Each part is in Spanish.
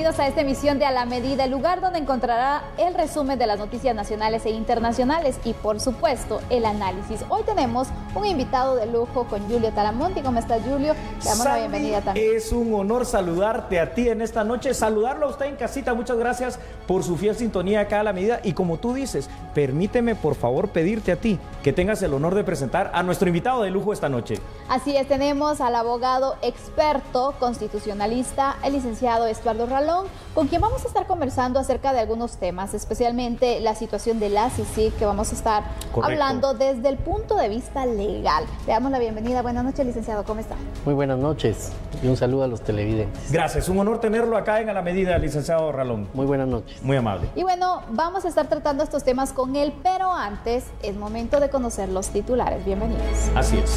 bienvenidos a esta emisión de A la Medida, el lugar donde encontrará el resumen de las noticias nacionales e internacionales y, por supuesto, el análisis. Hoy tenemos un invitado de lujo con Julio Talamonte. ¿Cómo estás, Julio? Te damos la bienvenida también. Es un honor saludarte a ti en esta noche, saludarlo a usted en casita. Muchas gracias por su fiel sintonía acá a La Medida. Y como tú dices, permíteme, por favor, pedirte a ti que tengas el honor de presentar a nuestro invitado de lujo esta noche. Así es, tenemos al abogado experto constitucionalista, el licenciado Estuardo Ralón, con quien vamos a estar conversando acerca de algunos temas, especialmente la situación de la CICIG, que vamos a estar hablando desde el punto de vista legal. Le damos la bienvenida. Buenas noches, licenciado, ¿cómo está? Muy buenas noches y un saludo a los televidentes. Gracias, un honor tenerlo acá en A la Medida, licenciado Ralón. Muy buenas noches. Muy amable. Y bueno, vamos a estar tratando estos temas con él, pero antes es momento de conocer los titulares. Bienvenidos. Así es.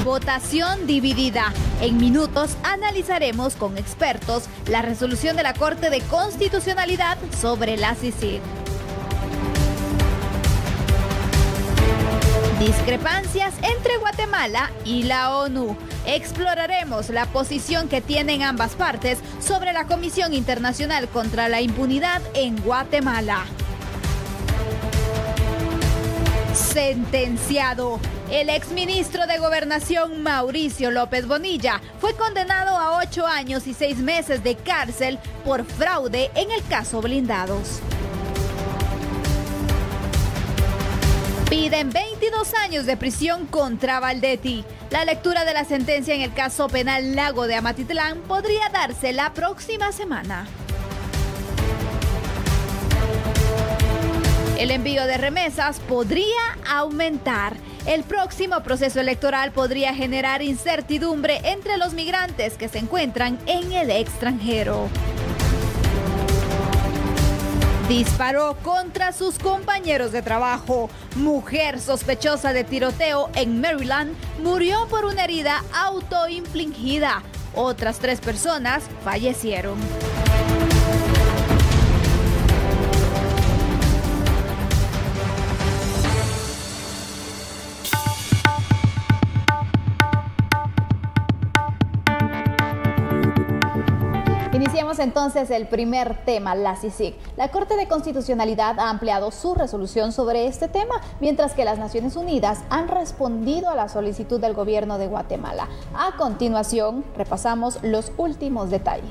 Votación dividida. En minutos analizaremos con expertos la resolución de la Corte de Constitucionalidad sobre la CICIG. Discrepancias entre Guatemala y la ONU. Exploraremos la posición que tienen ambas partes sobre la Comisión Internacional contra la Impunidad en Guatemala. Sentenciado. El exministro de Gobernación Mauricio López Bonilla fue condenado a 8 años y 6 meses de cárcel por fraude en el caso Blindados. Piden 22 años de prisión contra Valdetti. La lectura de la sentencia en el caso penal Lago de Amatitlán podría darse la próxima semana. El envío de remesas podría aumentar. El próximo proceso electoral podría generar incertidumbre entre los migrantes que se encuentran en el extranjero. Disparó contra sus compañeros de trabajo. Mujer sospechosa de tiroteo en Maryland murió por una herida autoinfligida. Otras 3 personas fallecieron. Iniciamos entonces el primer tema, la CICIG. La Corte de Constitucionalidad ha ampliado su resolución sobre este tema, mientras que las Naciones Unidas han respondido a la solicitud del gobierno de Guatemala. A continuación, repasamos los últimos detalles.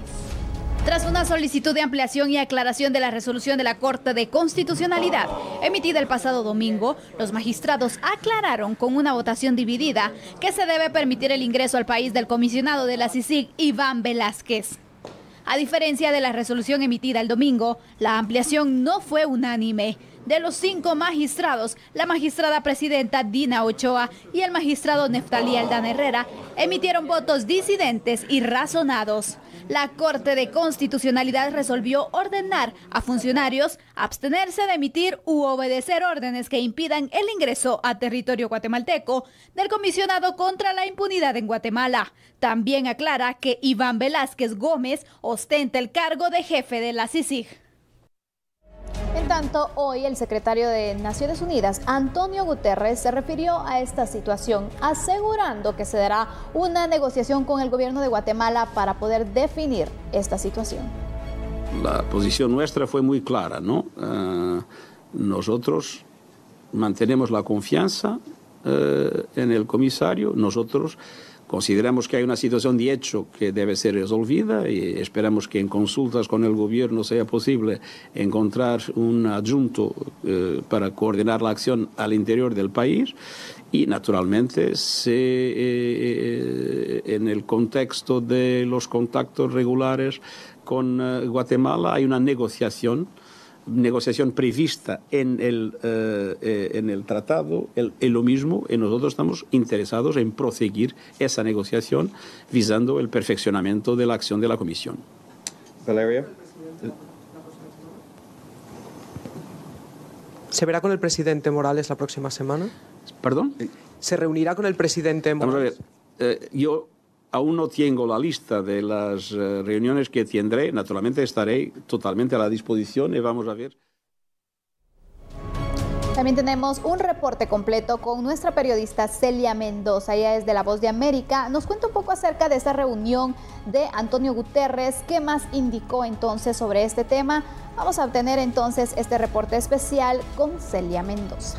Tras una solicitud de ampliación y aclaración de la resolución de la Corte de Constitucionalidad, emitida el pasado domingo, los magistrados aclararon con una votación dividida que se debe permitir el ingreso al país del comisionado de la CICIG, Iván Velázquez. A diferencia de la resolución emitida el domingo, la ampliación no fue unánime. De los 5 magistrados, la magistrada presidenta Dina Ochoa y el magistrado Neftalí Aldana Herrera emitieron votos disidentes y razonados. La Corte de Constitucionalidad resolvió ordenar a funcionarios abstenerse de emitir u obedecer órdenes que impidan el ingreso a territorio guatemalteco del comisionado contra la impunidad en Guatemala. También aclara que Iván Velázquez Gómez ostenta el cargo de jefe de la CICIG. En tanto, hoy el secretario de Naciones Unidas, Antonio Guterres, se refirió a esta situación, asegurando que se dará una negociación con el gobierno de Guatemala para poder definir esta situación. La posición nuestra fue muy clara, ¿no? Nosotros mantenemos la confianza en el comisario. Nosotros consideramos que hay una situación de hecho que debe ser resolvida y esperamos que en consultas con el gobierno sea posible encontrar un adjunto para coordinar la acción al interior del país y naturalmente en el contexto de los contactos regulares con Guatemala hay una negociación prevista en el tratado, lo mismo, y nosotros estamos interesados en proseguir esa negociación visando el perfeccionamiento de la acción de la Comisión. Valeria. ¿Se verá con el presidente Morales la próxima semana? ¿Perdón? ¿Se reunirá con el presidente Morales? Vamos a ver, yo aún no tengo la lista de las reuniones que tendré. Naturalmente estaré totalmente a la disposición y vamos a ver. También tenemos un reporte completo con nuestra periodista Celia Mendoza. Ella es de La Voz de América. Nos cuenta un poco acerca de esta reunión de Antonio Guterres. ¿Qué más indicó entonces sobre este tema? Vamos a obtener entonces este reporte especial con Celia Mendoza.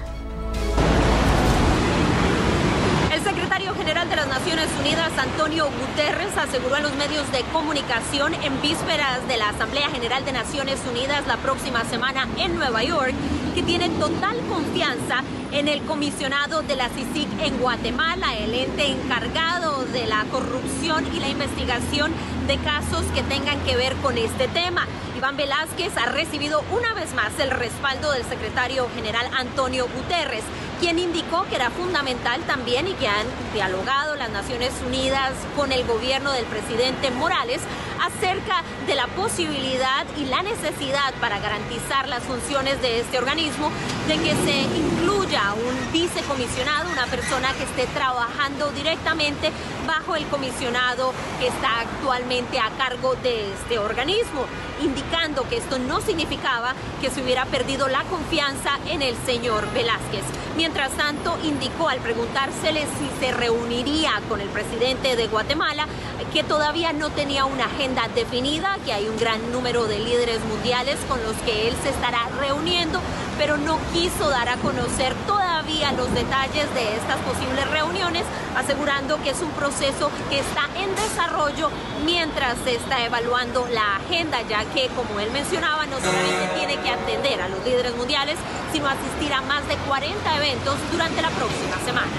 El secretario general de las Naciones Unidas, Antonio Guterres, aseguró a los medios de comunicación en vísperas de la Asamblea General de Naciones Unidas la próxima semana en Nueva York que tiene total confianza en el comisionado de la CICIG en Guatemala, el ente encargado de la corrupción y la investigación de casos que tengan que ver con este tema. Iván Velázquez ha recibido una vez más el respaldo del secretario general Antonio Guterres, quien indicó que era fundamental también y que han dialogado las Naciones Unidas con el gobierno del presidente Morales acerca de la posibilidad y la necesidad para garantizar las funciones de este organismo de que se incluya un vicecomisionado, una persona que esté trabajando directamente bajo el comisionado que está actualmente a cargo de este organismo, indicando que esto no significaba que se hubiera perdido la confianza en el señor Velázquez. Mientras tanto, indicó al preguntársele si se reuniría con el presidente de Guatemala que todavía no tenía una agenda definida, que hay un gran número de líderes mundiales con los que él se estará reuniendo, pero no quiso dar a conocer todavía los detalles de estas posibles reuniones, asegurando que es un proceso que está en desarrollo mientras se está evaluando la agenda, ya que, como él mencionaba, no solamente tiene que atender a los líderes mundiales, sino asistir a más de 40 eventos durante la próxima semana.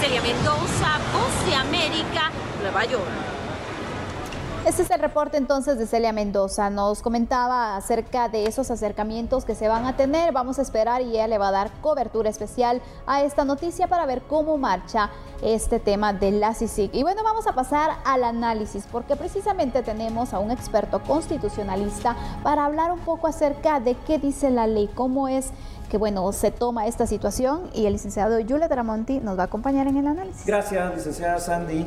Celia Mendoza, Voz de América, Nueva York. Este es el reporte entonces de Celia Mendoza. Nos comentaba acerca de esos acercamientos que se van a tener. Vamos a esperar y ella le va a dar cobertura especial a esta noticia para ver cómo marcha este tema de la CICIG. Y bueno, vamos a pasar al análisis porque precisamente tenemos a un experto constitucionalista para hablar un poco acerca de qué dice la ley, cómo es que bueno, se toma esta situación, y el licenciado Yulia Tramonti nos va a acompañar en el análisis. Gracias, licenciada Sandy.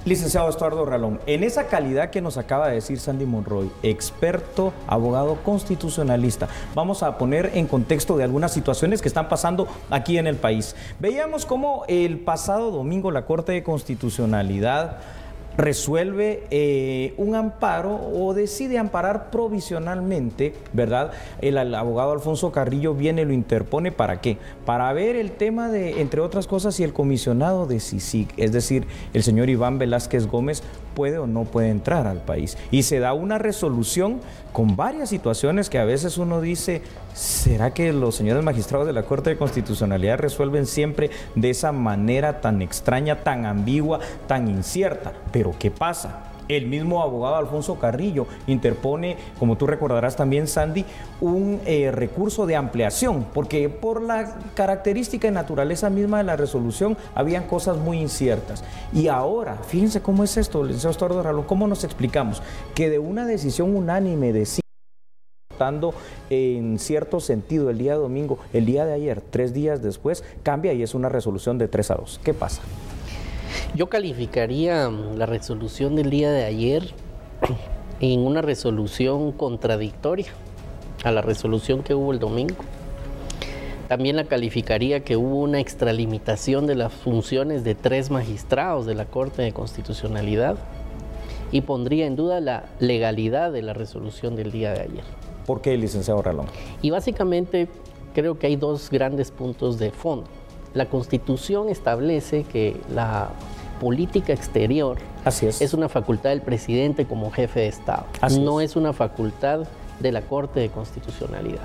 Licenciado Estuardo Ralón, en esa calidad que nos acaba de decir Sandy Monroy, experto, abogado constitucionalista, vamos a poner en contexto de algunas situaciones que están pasando aquí en el país. Veíamos cómo el pasado domingo la Corte de Constitucionalidad resuelve un amparo o decide amparar provisionalmente, ¿verdad? El abogado Alfonso Carrillo viene y lo interpone, ¿para qué? Para ver el tema de, entre otras cosas, si el comisionado de CICIG, es decir, el señor Iván Velázquez Gómez, puede o no puede entrar al país. Y se da una resolución con varias situaciones que a veces uno dice, ¿será que los señores magistrados de la Corte de Constitucionalidad resuelven siempre de esa manera tan extraña, tan ambigua, tan incierta? Pero ¿qué pasa? El mismo abogado Alfonso Carrillo interpone, como tú recordarás también, Sandy, un recurso de ampliación, porque por la característica y naturaleza misma de la resolución habían cosas muy inciertas. Y ahora, fíjense cómo es esto, licenciado Estuardo Ralón, ¿cómo nos explicamos? Que de una decisión unánime de sí, en cierto sentido el día domingo, el día de ayer, 3 días después, cambia y es una resolución de 3-2. ¿Qué pasa? Yo calificaría la resolución del día de ayer en una resolución contradictoria a la resolución que hubo el domingo. También la calificaría que hubo una extralimitación de las funciones de 3 magistrados de la Corte de Constitucionalidad y pondría en duda la legalidad de la resolución del día de ayer. ¿Por qué, licenciado Ralón? Y básicamente creo que hay 2 grandes puntos de fondo. La Constitución establece que la política exterior es una facultad del presidente como jefe de Estado, no es una facultad de la Corte de Constitucionalidad.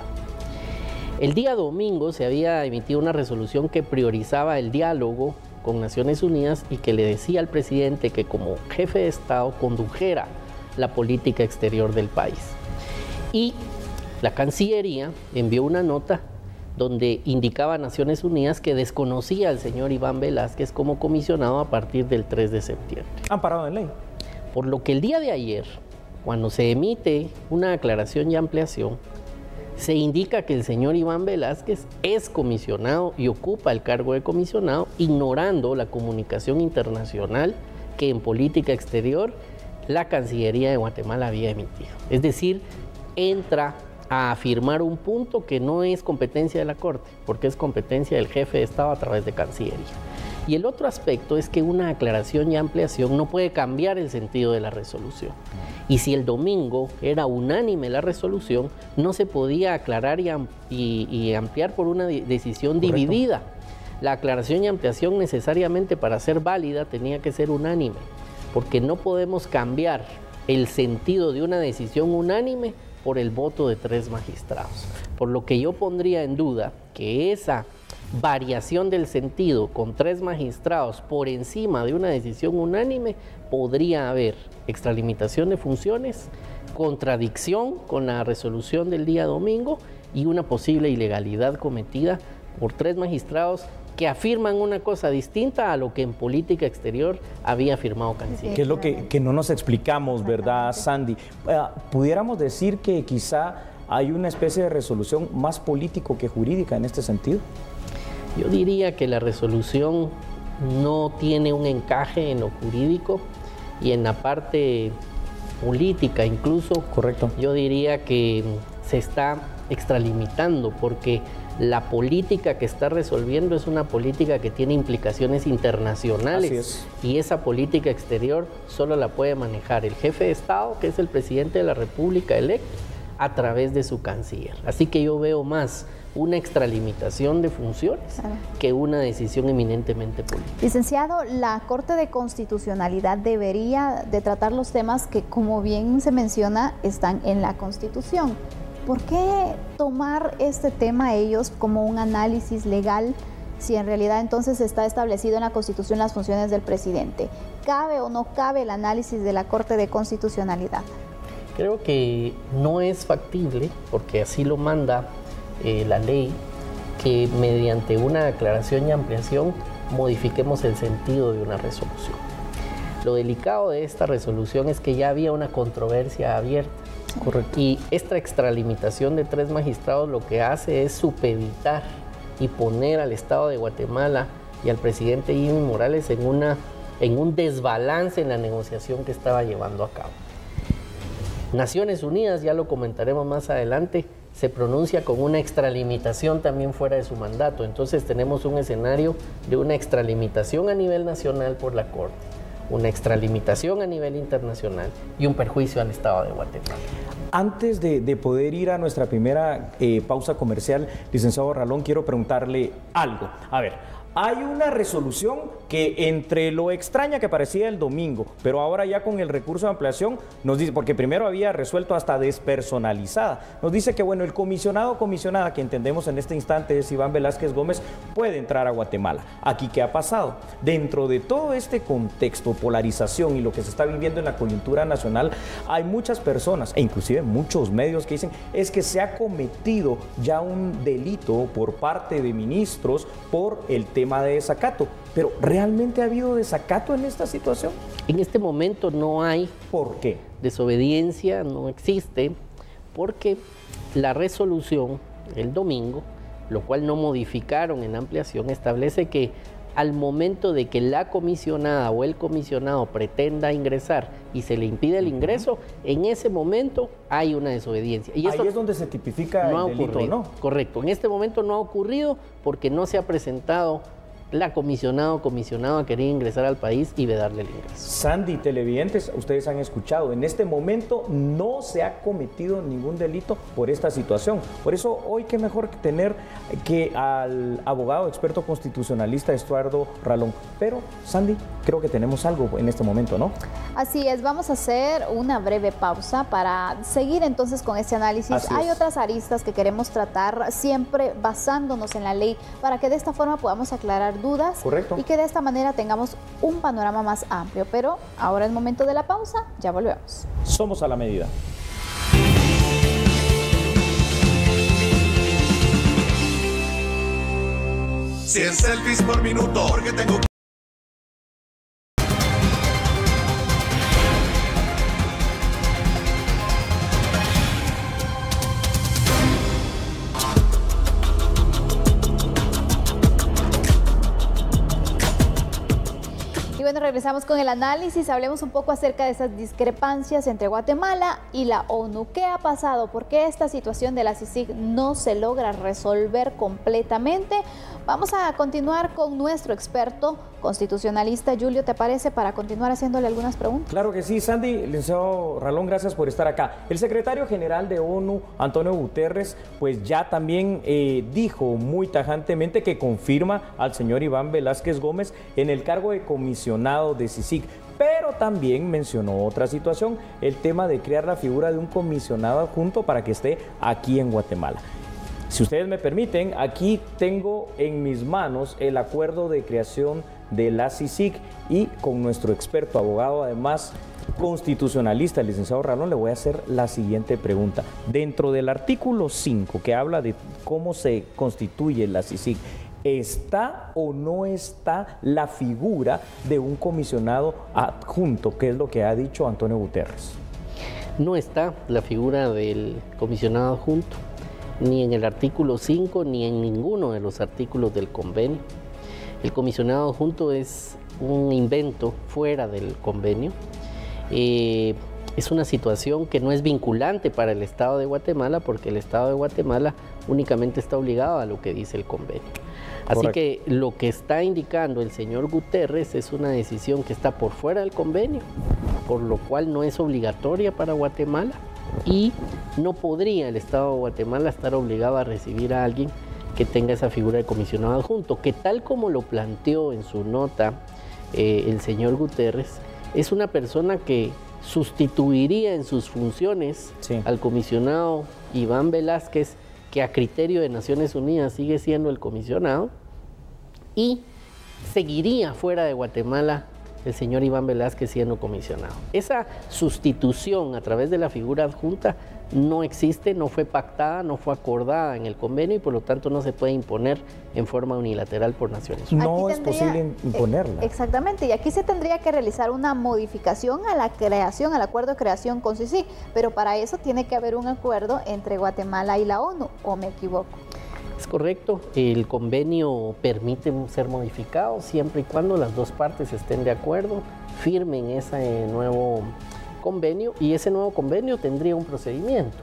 El día domingo se había emitido una resolución que priorizaba el diálogo con Naciones Unidas y que le decía al presidente que como jefe de Estado condujera la política exterior del país. Y la Cancillería envió una nota donde indicaba a Naciones Unidas que desconocía al señor Iván Velázquez como comisionado a partir del 3 de septiembre. Amparado en ley. Por lo que el día de ayer, cuando se emite una aclaración y ampliación, se indica que el señor Iván Velázquez es comisionado y ocupa el cargo de comisionado, ignorando la comunicación internacional que en política exterior la Cancillería de Guatemala había emitido. Es decir, entra a afirmar un punto que no es competencia de la Corte, porque es competencia del jefe de Estado a través de Cancillería. Y el otro aspecto es que una aclaración y ampliación no puede cambiar el sentido de la resolución. Y si el domingo era unánime la resolución, no se podía aclarar y ampliar por una decisión dividida. La aclaración y ampliación necesariamente para ser válida tenía que ser unánime, porque no podemos cambiar el sentido de una decisión unánime por el voto de 3 magistrados. Por lo que yo pondría en duda que esa variación del sentido con 3 magistrados por encima de una decisión unánime podría haber extralimitación de funciones, contradicción con la resolución del día domingo y una posible ilegalidad cometida por 3 magistrados que afirman una cosa distinta a lo que en política exterior había afirmado Canciller. Que es lo que no nos explicamos, ¿verdad, Sandy? Pudiéramos decir que quizá hay una especie de resolución más político que jurídica en este sentido. Yo diría que la resolución no tiene un encaje en lo jurídico y en la parte política incluso. Correcto. Yo diría que se está extralimitando porque la política que está resolviendo es una política que tiene implicaciones internacionales. Así es. Y esa política exterior solo la puede manejar el jefe de Estado, que es el presidente de la República electo, a través de su canciller. Así que yo veo más una extralimitación de funciones que una decisión eminentemente política. Licenciado, la Corte de Constitucionalidad debería de tratar los temas que, como bien se menciona, están en la Constitución. ¿Por qué tomar este tema ellos como un análisis legal si en realidad entonces está establecido en la Constitución las funciones del presidente? ¿Cabe o no cabe el análisis de la Corte de Constitucionalidad? Creo que no es factible, porque así lo manda la ley, que mediante una aclaración y ampliación modifiquemos el sentido de una resolución. Lo delicado de esta resolución es que ya había una controversia abierta. Correcto. Y esta extralimitación de 3 magistrados lo que hace es supeditar y poner al Estado de Guatemala y al presidente Jimmy Morales en un desbalance en la negociación que estaba llevando a cabo. Naciones Unidas, ya lo comentaremos más adelante, se pronuncia con una extralimitación también fuera de su mandato. Entonces tenemos un escenario de una extralimitación a nivel nacional por la Corte, una extralimitación a nivel internacional y un perjuicio al Estado de Guatemala. Antes de poder ir a nuestra primera pausa comercial, licenciado Ralón, quiero preguntarle algo. A ver, hay una resolución que entre lo extraña que parecía el domingo, pero ahora ya con el recurso de ampliación nos dice, porque primero había resuelto hasta despersonalizada, nos dice que bueno, el comisionado o comisionada que entendemos en este instante es Iván Velázquez Gómez, puede entrar a Guatemala. Aquí, ¿qué ha pasado? Dentro de todo este contexto, polarización y lo que se está viviendo en la coyuntura nacional, hay muchas personas, e inclusive muchos medios que dicen, es que se ha cometido ya un delito por parte de ministros por el tema de desacato. Pero ¿realmente ha habido desacato en esta situación? En este momento no hay. ¿Por qué? Desobediencia no existe porque la resolución el domingo, lo cual no modificaron en ampliación, establece que al momento de que la comisionada o el comisionado pretenda ingresar y se le impide el ingreso, en ese momento hay una desobediencia. Y ahí es donde se tipifica el delito, ¿no? Correcto. En este momento no ha ocurrido porque no se ha presentado la comisionada o comisionado a querer ingresar al país y vedarle el ingreso. Sandy, televidentes, ustedes han escuchado, en este momento no se ha cometido ningún delito por esta situación. Por eso hoy qué mejor que tener que al abogado experto constitucionalista Estuardo Ralón. Pero Sandy, creo que tenemos algo en este momento, ¿no? Así es, vamos a hacer una breve pausa para seguir entonces con este análisis. Hay otras aristas que queremos tratar siempre basándonos en la ley para que de esta forma podamos aclarar dudas. Correcto. Y que de esta manera tengamos un panorama más amplio. Pero ahora es momento de la pausa, ya volvemos. Somos a la medida. 100 selfies por minuto, porque tengo... Bueno, regresamos con el análisis. Hablemos un poco acerca de esas discrepancias entre Guatemala y la ONU. ¿Qué ha pasado? ¿Por qué esta situación de la CICIG no se logra resolver completamente? Vamos a continuar con nuestro experto constitucionalista. Julio, ¿te parece? Para continuar haciéndole algunas preguntas. Claro que sí, Sandy. Licenciado Ralón, gracias por estar acá. El secretario general de ONU, Antonio Guterres, pues ya también dijo muy tajantemente que confirma al señor Iván Velázquez Gómez en el cargo de comisionado de CICIG. Pero también mencionó otra situación, el tema de crear la figura de un comisionado adjunto para que esté aquí en Guatemala. Si ustedes me permiten, aquí tengo en mis manos el acuerdo de creación de la CICIG y con nuestro experto abogado, además constitucionalista, el licenciado Ralón, le voy a hacer la siguiente pregunta. Dentro del artículo 5, que habla de cómo se constituye la CICIG, ¿está o no está la figura de un comisionado adjunto, que es lo que ha dicho Antonio Guterres? No está la figura del comisionado adjunto, ni en el artículo 5, ni en ninguno de los artículos del convenio. El comisionado adjunto es un invento fuera del convenio. Es una situación que no es vinculante para el Estado de Guatemala, porque el Estado de Guatemala únicamente está obligado a lo que dice el convenio. Así que lo que está indicando el señor Guterres es una decisión que está por fuera del convenio, por lo cual no es obligatoria para Guatemala y no podría el Estado de Guatemala estar obligado a recibir a alguien que tenga esa figura de comisionado adjunto, que tal como lo planteó en su nota el señor Guterres, es una persona que sustituiría en sus funciones al comisionado Iván Velázquez, que a criterio de Naciones Unidas sigue siendo el comisionado, y seguiría fuera de Guatemala el señor Iván Velázquez siendo comisionado. Esa sustitución a través de la figura adjunta no existe, no fue pactada, no fue acordada en el convenio y por lo tanto no se puede imponer en forma unilateral por Naciones Unidas. No es posible imponerla. Exactamente, y aquí se tendría que realizar una modificación a la creación, al acuerdo de creación con CICIG, pero para eso tiene que haber un acuerdo entre Guatemala y la ONU, ¿o me equivoco? Es correcto, el convenio permite ser modificado siempre y cuando las dos partes estén de acuerdo, firmen ese nuevo convenio y ese nuevo convenio tendría un procedimiento,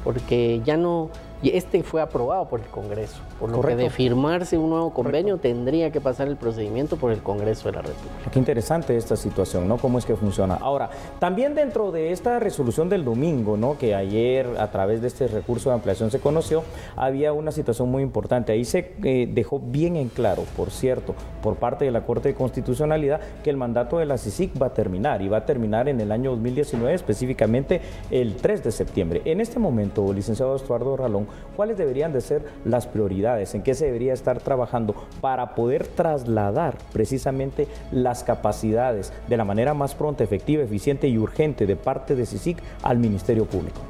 porque ya no, este fue aprobado por el Congreso, por lo que de firmarse un nuevo convenio tendría que pasar el procedimiento por el Congreso de la República. Qué interesante esta situación, ¿no? ¿Cómo es que funciona? Ahora, también dentro de esta resolución del domingo, ¿no? Que ayer a través de este recurso de ampliación se conoció, había una situación muy importante. Ahí se dejó bien en claro, por cierto, por parte de la Corte de Constitucionalidad, que el mandato de la CICIG va a terminar y va a terminar en el año 2019, específicamente el 3 de septiembre. En este momento, licenciado Estuardo Ralón, ¿cuáles deberían de ser las prioridades? ¿En qué se debería estar trabajando para poder trasladar precisamente las capacidades de la manera más pronta, efectiva, eficiente y urgente de parte de CICIG al Ministerio Público?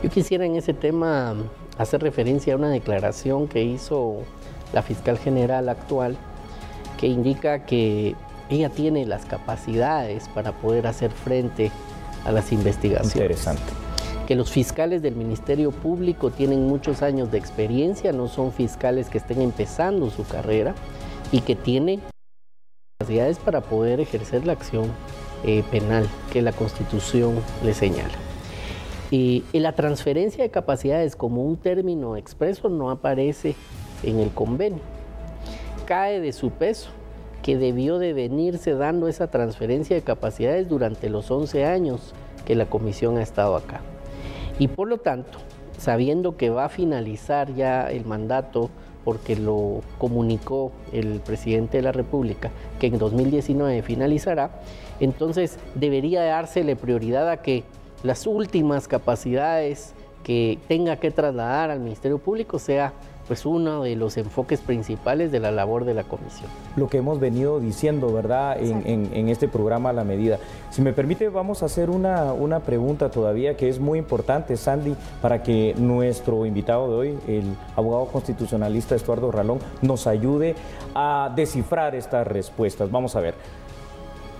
Yo quisiera en ese tema hacer referencia a una declaración que hizo la fiscal general actual, que indica que ella tiene las capacidades para poder hacer frente a las investigaciones. Interesante. Que los fiscales del Ministerio Público tienen muchos años de experiencia, no son fiscales que estén empezando su carrera y que tienen capacidades para poder ejercer la acción penal que la Constitución le señala. Y la transferencia de capacidades como un término expreso no aparece en el convenio. Cae de su peso que debió de venirse dando esa transferencia de capacidades durante los 11 años que la Comisión ha estado acá. Y por lo tanto, sabiendo que va a finalizar ya el mandato, porque lo comunicó el presidente de la República, que en 2019 finalizará, entonces debería dársele prioridad a que las últimas capacidades que tenga que trasladar al Ministerio Público sea pues uno de los enfoques principales de la labor de la comisión. Lo que hemos venido diciendo, ¿verdad?, en este programa A la Medida. Si me permite, vamos a hacer una pregunta todavía que es muy importante, Sandy, para que nuestro invitado de hoy, el abogado constitucionalista Estuardo Ralón, nos ayude a descifrar estas respuestas. Vamos a ver.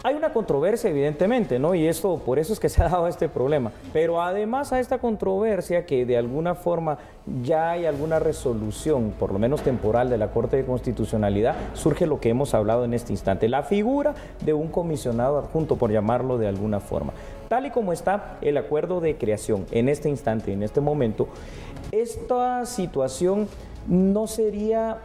Hay una controversia, evidentemente, ¿no? Y esto, por eso es que se ha dado este problema. Pero además a esta controversia, que de alguna forma ya hay alguna resolución, por lo menos temporal, de la Corte de Constitucionalidad, surge lo que hemos hablado en este instante, la figura de un comisionado adjunto, por llamarlo de alguna forma. Tal y como está el acuerdo de creación en este instante, en este momento, esta situación no sería,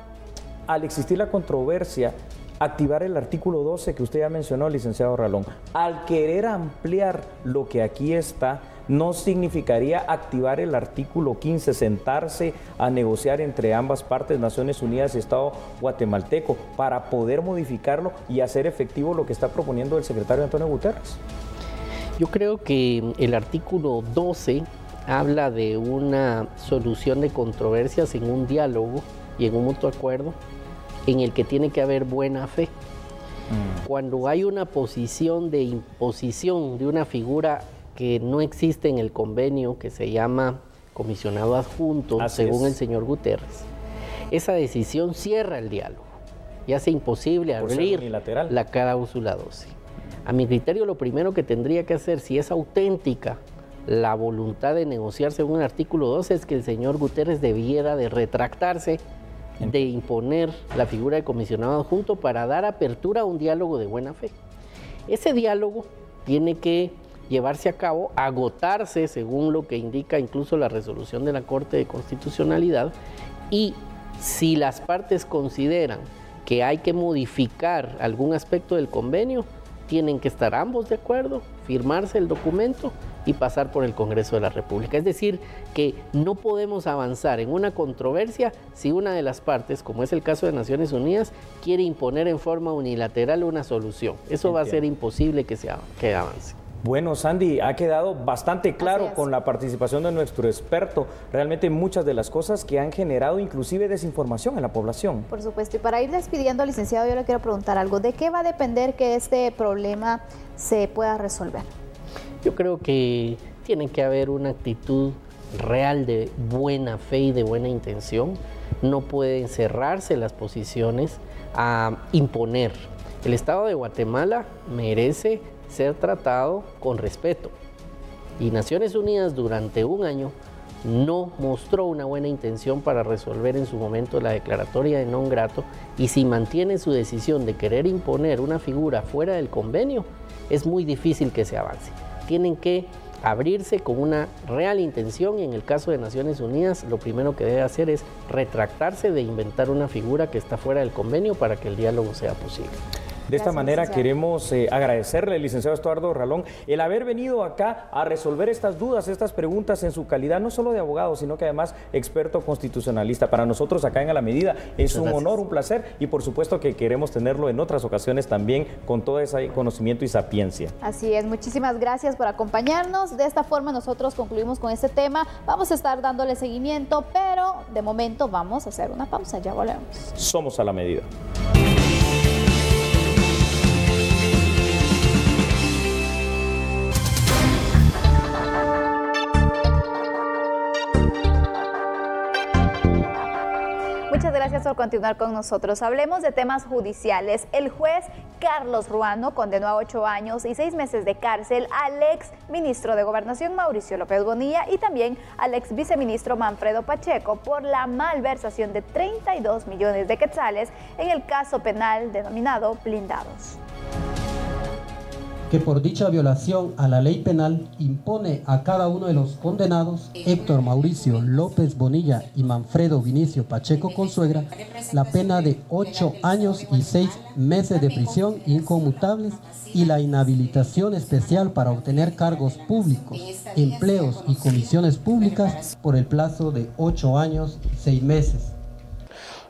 al existir la controversia, activar el artículo 12 que usted ya mencionó, licenciado Ralón. Al querer ampliar lo que aquí está, no significaría activar el artículo 15, sentarse a negociar entre ambas partes, Naciones Unidas y Estado guatemalteco, para poder modificarlo y hacer efectivo lo que está proponiendo el secretario Antonio Guterres. Yo creo que el artículo 12 habla de una solución de controversias en un diálogo y en un mutuo acuerdo en el que tiene que haber buena fe. Cuando hay una posición de imposición de una figura que no existe en el convenio, que se llama comisionado adjunto, según el señor Guterres, esa decisión cierra el diálogo y hace imposible abrir la cláusula 12. A mi criterio, lo primero que tendría que hacer, si es auténtica la voluntad de negociar según el artículo 12, es que el señor Guterres debiera de retractarse de imponer la figura de comisionado adjunto para dar apertura a un diálogo de buena fe. Ese diálogo tiene que llevarse a cabo, agotarse según lo que indica incluso la resolución de la Corte de Constitucionalidad, y si las partes consideran que hay que modificar algún aspecto del convenio, tienen que estar ambos de acuerdo, firmarse el documento y pasar por el Congreso de la República. Es decir, que no podemos avanzar en una controversia si una de las partes, como es el caso de Naciones Unidas, quiere imponer en forma unilateral una solución. Eso va a ser imposible que avance. Bueno, Sandy, ha quedado bastante claro con la participación de nuestro experto, realmente muchas de las cosas que han generado inclusive desinformación en la población. Por supuesto, y para ir despidiendo, licenciado, yo le quiero preguntar algo. ¿De qué va a depender que este problema se pueda resolver? Yo creo que tiene que haber una actitud real de buena fe y de buena intención. No pueden cerrarse las posiciones a imponer. El Estado de Guatemala merece ser tratado con respeto. Y Naciones Unidas durante un año no mostró una buena intención para resolver en su momento la declaratoria de non grato, y si mantiene su decisión de querer imponer una figura fuera del convenio, es muy difícil que se avance. Tienen que abrirse con una real intención, y en el caso de Naciones Unidas lo primero que debe hacer es retractarse de inventar una figura que está fuera del convenio para que el diálogo sea posible. De esta manera queremos agradecerle, licenciado Estuardo Ralón, el haber venido acá a resolver estas dudas, estas preguntas en su calidad no solo de abogado, sino que además experto constitucionalista. Para nosotros acá en A la Medida es un honor, un placer, y por supuesto que queremos tenerlo en otras ocasiones también con todo ese conocimiento y sapiencia. Así es, muchísimas gracias por acompañarnos. De esta forma nosotros concluimos con este tema. Vamos a estar dándole seguimiento, pero de momento vamos a hacer una pausa, ya volvemos. Somos A la Medida. Muchas gracias por continuar con nosotros. Hablemos de temas judiciales. El juez Carlos Ruano condenó a 8 años y 6 meses de cárcel al ex ministro de Gobernación Mauricio López Bonilla y también al ex viceministro Manfredo Pacheco por la malversación de 32 millones de quetzales en el caso penal denominado Blindados. Que por dicha violación a la ley penal impone a cada uno de los condenados, Héctor Mauricio López Bonilla y Manfredo Vinicio Pacheco Consuegra, la pena de 8 años y 6 meses de prisión inconmutables y la inhabilitación especial para obtener cargos públicos, empleos y comisiones públicas por el plazo de 8 años y 6 meses.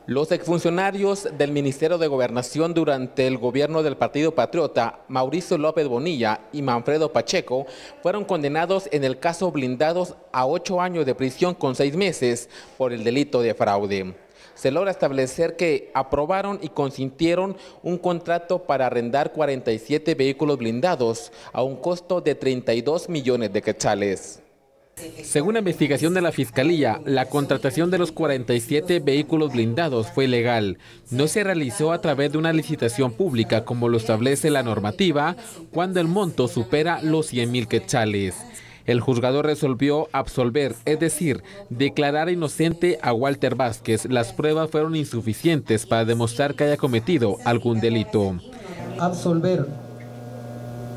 Los exfuncionarios del Ministerio de Gobernación durante el gobierno del Partido Patriota, Mauricio López Bonilla y Manfredo Pacheco, fueron condenados en el caso Blindados a 8 años de prisión con 6 meses por el delito de fraude. Se logra establecer que aprobaron y consintieron un contrato para arrendar 47 vehículos blindados a un costo de 32 millones de quetzales. Según la investigación de la Fiscalía, la contratación de los 47 vehículos blindados fue ilegal. No se realizó a través de una licitación pública como lo establece la normativa, cuando el monto supera los 100,000 quetzales. El juzgado resolvió absolver, es decir, declarar inocente a Walter Vázquez. Las pruebas fueron insuficientes para demostrar que haya cometido algún delito. Absolver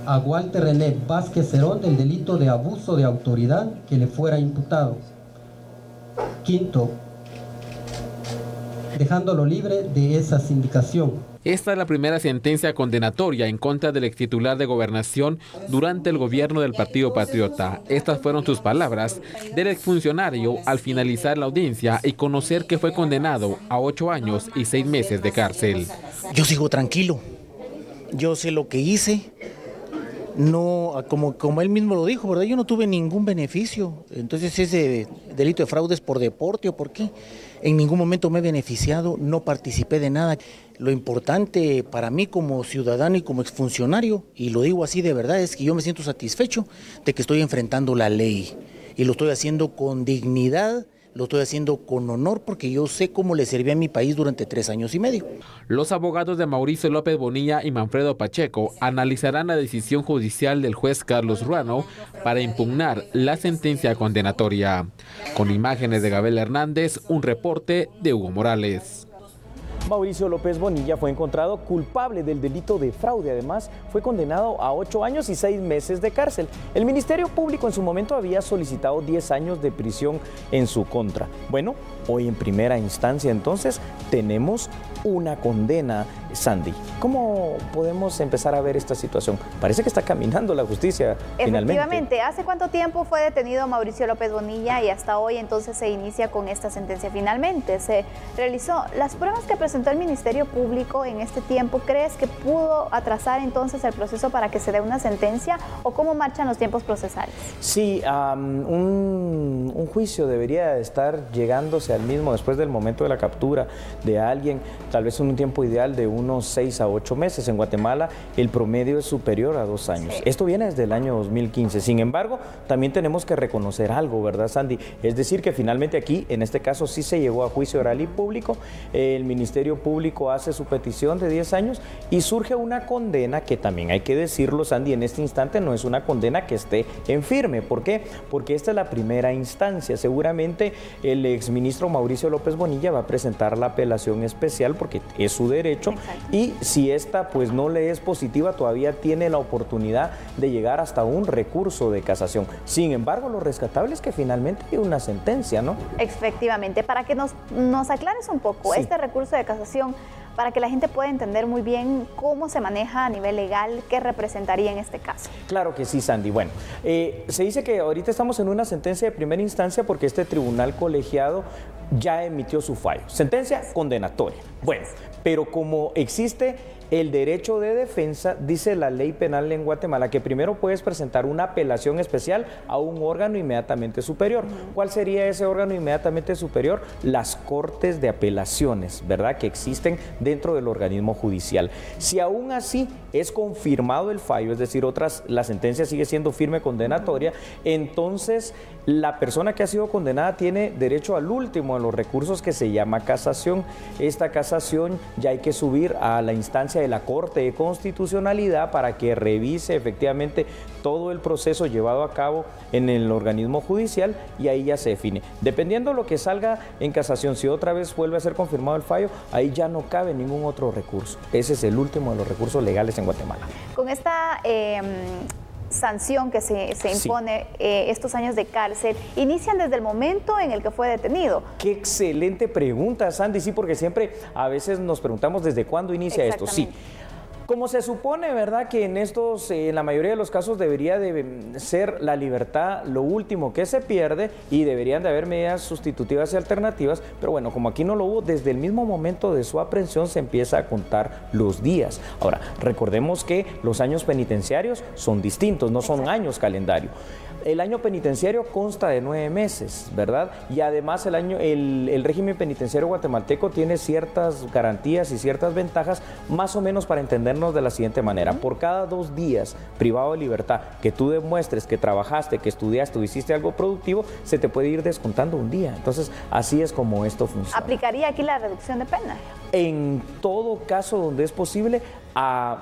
a Walter René Vázquez Cerón del delito de abuso de autoridad que le fuera imputado. Quinto, dejándolo libre de esa sindicación. Esta es la primera sentencia condenatoria en contra del extitular de Gobernación durante el gobierno del Partido Patriota. Estas fueron sus palabras del exfuncionario al finalizar la audiencia y conocer que fue condenado a 8 años y 6 meses de cárcel. Yo sigo tranquilo. Yo sé lo que hice. No, como él mismo lo dijo, ¿verdad? Yo no tuve ningún beneficio. Entonces, ese delito de fraude es por deporte o por qué. En ningún momento me he beneficiado, no participé de nada. Lo importante para mí como ciudadano y como exfuncionario, y lo digo así de verdad, es que yo me siento satisfecho de que estoy enfrentando la ley. Y lo estoy haciendo con dignidad, lo estoy haciendo con honor, porque yo sé cómo le serví a mi país durante 3 años y medio. Los abogados de Mauricio López Bonilla y Manfredo Pacheco analizarán la decisión judicial del juez Carlos Ruano para impugnar la sentencia condenatoria. Con imágenes de Gabriel Hernández, un reporte de Hugo Morales. Mauricio López Bonilla fue encontrado culpable del delito de fraude. Además, fue condenado a 8 años y 6 meses de cárcel. El Ministerio Público en su momento había solicitado 10 años de prisión en su contra. Bueno, hoy en primera instancia entonces tenemos una condena. Sandy, ¿cómo podemos empezar a ver esta situación? Parece que está caminando la justicia finalmente. Efectivamente, ¿hace cuánto tiempo fue detenido Mauricio López Bonilla y hasta hoy entonces se inicia con esta sentencia? Finalmente se realizó. Las pruebas que presentó el Ministerio Público en este tiempo, ¿crees que pudo atrasar entonces el proceso para que se dé una sentencia o cómo marchan los tiempos procesales? Sí, un juicio debería estar llegándose al mismo después del momento de la captura de alguien, tal vez en un tiempo ideal de unos 6 a 8 meses. En Guatemala el promedio es superior a 2 años. Sí. Esto viene desde el año 2015. Sin embargo, también tenemos que reconocer algo, ¿verdad, Sandy? Es decir, que finalmente aquí, en este caso, sí se llegó a juicio oral y público. El Ministerio Público hace su petición de 10 años y surge una condena que también hay que decirlo, Sandy, en este instante no es una condena que esté en firme. ¿Por qué? Porque esta es la primera instancia. Seguramente el exministro Mauricio López Bonilla va a presentar la apelación especial porque es su derecho. Exacto. Y si esta pues no le es positiva, todavía tiene la oportunidad de llegar hasta un recurso de casación. Sin embargo, lo rescatable es que finalmente hay una sentencia, ¿no? Efectivamente. Para que nos aclares un poco, sí, este recurso de casación, para que la gente pueda entender muy bien cómo se maneja a nivel legal, qué representaría en este caso. Claro que sí, Sandy. Bueno, se dice que ahorita estamos en una sentencia de primera instancia porque este tribunal colegiado ya emitió su fallo. Sentencia condenatoria. Bueno, pero como existe el derecho de defensa, dice la ley penal en Guatemala que primero puedes presentar una apelación especial a un órgano inmediatamente superior. ¿Cuál sería ese órgano inmediatamente superior? Las cortes de apelaciones, ¿verdad?, que existen dentro del organismo judicial. Si aún así es confirmado el fallo, es decir, la sentencia sigue siendo firme condenatoria, entonces la persona que ha sido condenada tiene derecho al último de los recursos que se llama casación. Esta casación ya hay que subir a la instancia de la Corte de Constitucionalidad para que revise efectivamente todo el proceso llevado a cabo en el organismo judicial y ahí ya se define. Dependiendo de lo que salga en casación, si otra vez vuelve a ser confirmado el fallo, ahí ya no cabe ningún otro recurso. Ese es el último de los recursos legales en Guatemala. Con esta sanción que se impone, sí, estos años de cárcel, ¿inician desde el momento en el que fue detenido? Qué excelente pregunta, Sandy, sí, porque siempre a veces nos preguntamos desde cuándo inicia esto. Sí. Como se supone, ¿verdad?, que en la mayoría de los casos debería de ser la libertad lo último que se pierde y deberían de haber medidas sustitutivas y alternativas, pero bueno, como aquí no lo hubo, desde el mismo momento de su aprehensión se empieza a contar los días. Ahora, recordemos que los años penitenciarios son distintos, no son años calendario. el año penitenciario consta de 9 meses, ¿verdad? Y además el régimen penitenciario guatemalteco tiene ciertas garantías y ciertas ventajas, más o menos para entendernos de la siguiente manera. Por cada 2 días privado de libertad que tú demuestres que trabajaste, que estudiaste o hiciste algo productivo, se te puede ir descontando un día. Entonces, así es como esto funciona. ¿Aplicaría aquí la reducción de pena? En todo caso donde es posible,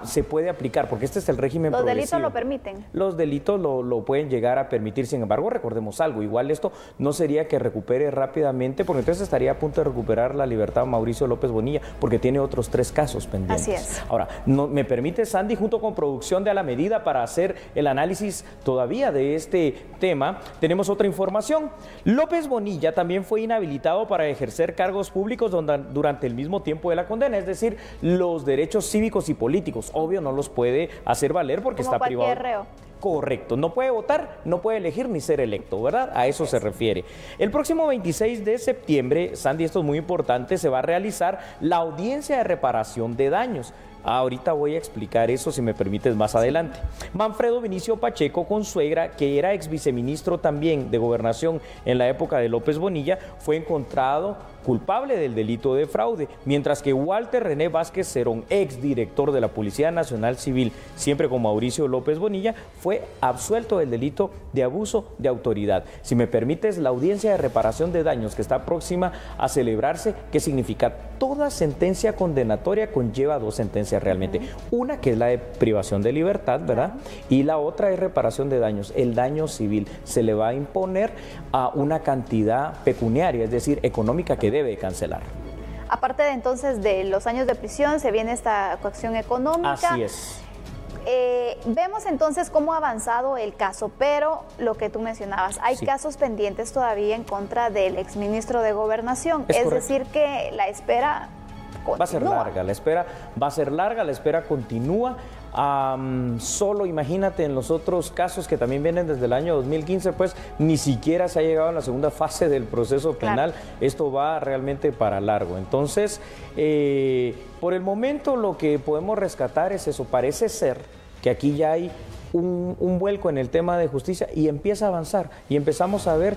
se puede aplicar, porque este es el régimen progresivo. ¿Los delitos lo permiten? Los delitos lo pueden llegar a permitir. Sin embargo, recordemos algo, igual esto no sería que recupere rápidamente, porque entonces estaría a punto de recuperar la libertad Mauricio López Bonilla, porque tiene otros 3 casos pendientes. Así es. Ahora, ¿me permite, Sandy, junto con producción de A la Medida, para hacer el análisis todavía de este tema? Tenemos otra información. López Bonilla también fue inhabilitado para ejercer cargos públicos durante el mismo tiempo de la condena, es decir, los derechos cívicos y políticos, obvio, no los puede hacer valer porque está privado. Como cualquier reo. Correcto, no puede votar, no puede elegir ni ser electo, ¿verdad? A eso se refiere. El próximo 26 de septiembre, Sandy, esto es muy importante, se va a realizar la audiencia de reparación de daños. Ahorita voy a explicar eso, si me permites, más adelante. Manfredo Vinicio Pacheco Consuegra, que era ex viceministro también de Gobernación en la época de López Bonilla, fue encontrado culpable del delito de fraude, mientras que Walter René Vázquez Cerón, ex director de la Policía Nacional Civil, siempre con Mauricio López Bonilla, fue absuelto del delito de abuso de autoridad. Si me permites, la audiencia de reparación de daños que está próxima a celebrarse, ¿qué significa? Toda sentencia condenatoria conlleva 2 sentencias realmente. Una que es la de privación de libertad, ¿verdad? Y la otra es reparación de daños. El daño civil se le va a imponer a una cantidad pecuniaria, es decir, económica, que debe cancelar. Aparte de entonces de los años de prisión, se viene esta coacción económica. Así es. Vemos entonces cómo ha avanzado el caso, pero lo que tú mencionabas, hay casos pendientes todavía en contra del exministro de Gobernación. Es decir que la espera continúa. Va a ser larga, la espera va a ser larga, la espera continúa. Solo imagínate en los otros casos que también vienen desde el año 2015, pues ni siquiera se ha llegado a la segunda fase del proceso penal. Claro. Esto va realmente para largo. Entonces, por el momento lo que podemos rescatar es eso. Parece ser que aquí ya hay un vuelco en el tema de justicia y empieza a avanzar y empezamos a ver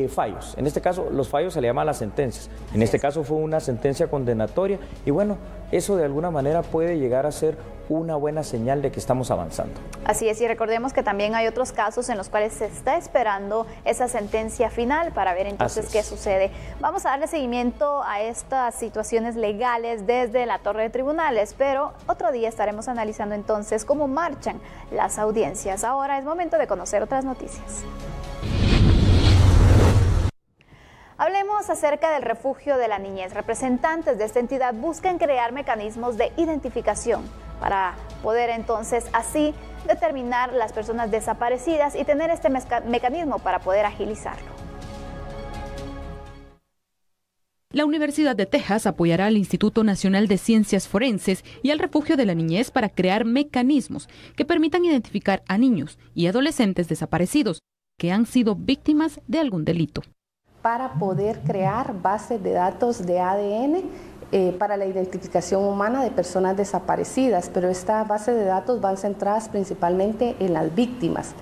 fallos. En este caso, los fallos se le llaman las sentencias. En este caso fue una sentencia condenatoria y bueno, eso de alguna manera puede llegar a ser una buena señal de que estamos avanzando. Así es, y recordemos que también hay otros casos en los cuales se está esperando esa sentencia final para ver entonces qué sucede. Vamos a darle seguimiento a estas situaciones legales desde la Torre de Tribunales, pero otro día estaremos analizando entonces cómo marchan las audiencias. Ahora es momento de conocer otras noticias. Hablemos acerca del refugio de la niñez. Representantes de esta entidad buscan crear mecanismos de identificación para poder entonces así determinar las personas desaparecidas y tener este mecanismo para poder agilizarlo. La Universidad de Texas apoyará al Instituto Nacional de Ciencias Forenses y al Refugio de la Niñez para crear mecanismos que permitan identificar a niños y adolescentes desaparecidos que han sido víctimas de algún delito. Para poder crear bases de datos de ADN para la identificación humana de personas desaparecidas, pero estas bases de datos van centradas principalmente en las víctimas,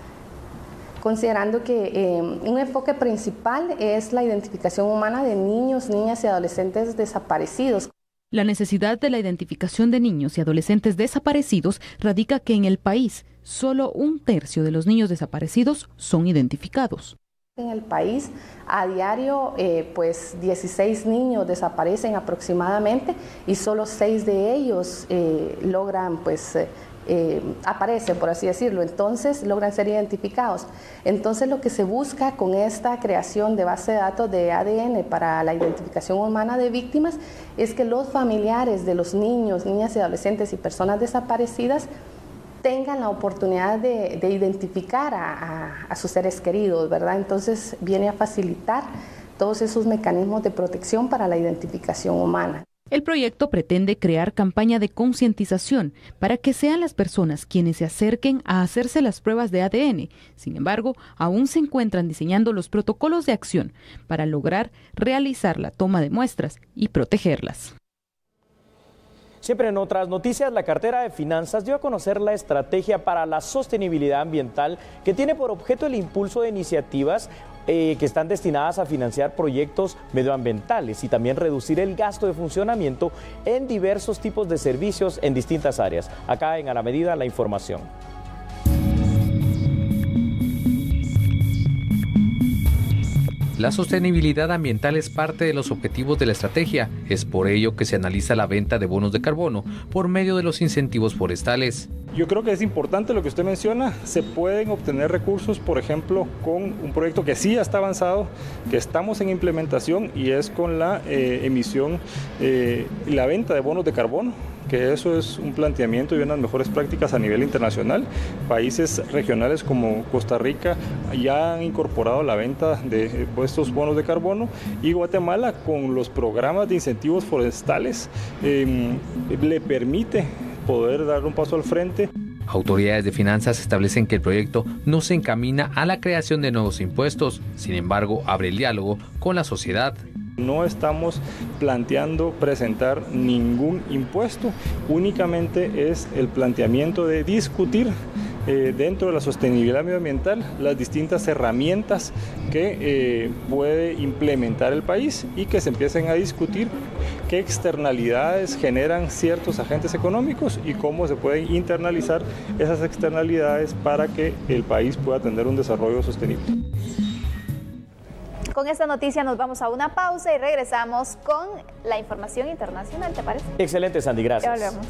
considerando que un enfoque principal es la identificación humana de niños, niñas y adolescentes desaparecidos. La necesidad de la identificación de niños y adolescentes desaparecidos radica que en el país solo 1/3 de los niños desaparecidos son identificados. En el país, a diario, pues 16 niños desaparecen aproximadamente y solo 6 de ellos logran, pues, aparecen, por así decirlo, entonces logran ser identificados. Entonces lo que se busca con esta creación de base de datos de ADN para la identificación humana de víctimas es que los familiares de los niños, niñas y adolescentes y personas desaparecidas tengan la oportunidad de identificar a sus seres queridos, ¿verdad? Entonces viene a facilitar todos esos mecanismos de protección para la identificación humana. El proyecto pretende crear campaña de concientización para que sean las personas quienes se acerquen a hacerse las pruebas de ADN. Sin embargo, aún se encuentran diseñando los protocolos de acción para lograr realizar la toma de muestras y protegerlas. Siempre en otras noticias, la cartera de Finanzas dio a conocer la estrategia para la sostenibilidad ambiental que tiene por objeto el impulso de iniciativas que están destinadas a financiar proyectos medioambientales y también reducir el gasto de funcionamiento en diversos tipos de servicios en distintas áreas. Acá en A la Medida la información. La sostenibilidad ambiental es parte de los objetivos de la estrategia. Es por ello que se analiza la venta de bonos de carbono por medio de los incentivos forestales. Yo creo que es importante lo que usted menciona. Se pueden obtener recursos, por ejemplo, con un proyecto que sí ya está avanzado, que estamos en implementación, y es con la emisión y la venta de bonos de carbono, que eso es un planteamiento y unas mejores prácticas a nivel internacional. Países regionales como Costa Rica ya han incorporado la venta de estos bonos de carbono, y Guatemala, con los programas de incentivos forestales, le permite poder dar un paso al frente. Autoridades de finanzas establecen que el proyecto no se encamina a la creación de nuevos impuestos, sin embargo, abre el diálogo con la sociedad. No estamos planteando presentar ningún impuesto, únicamente es el planteamiento de discutir dentro de la sostenibilidad medioambiental las distintas herramientas que puede implementar el país, y que se empiecen a discutir qué externalidades generan ciertos agentes económicos y cómo se pueden internalizar esas externalidades para que el país pueda tener un desarrollo sostenible. Con esta noticia nos vamos a una pausa y regresamos con la información internacional, ¿te parece? Excelente, Sandy, gracias. Ya volvemos.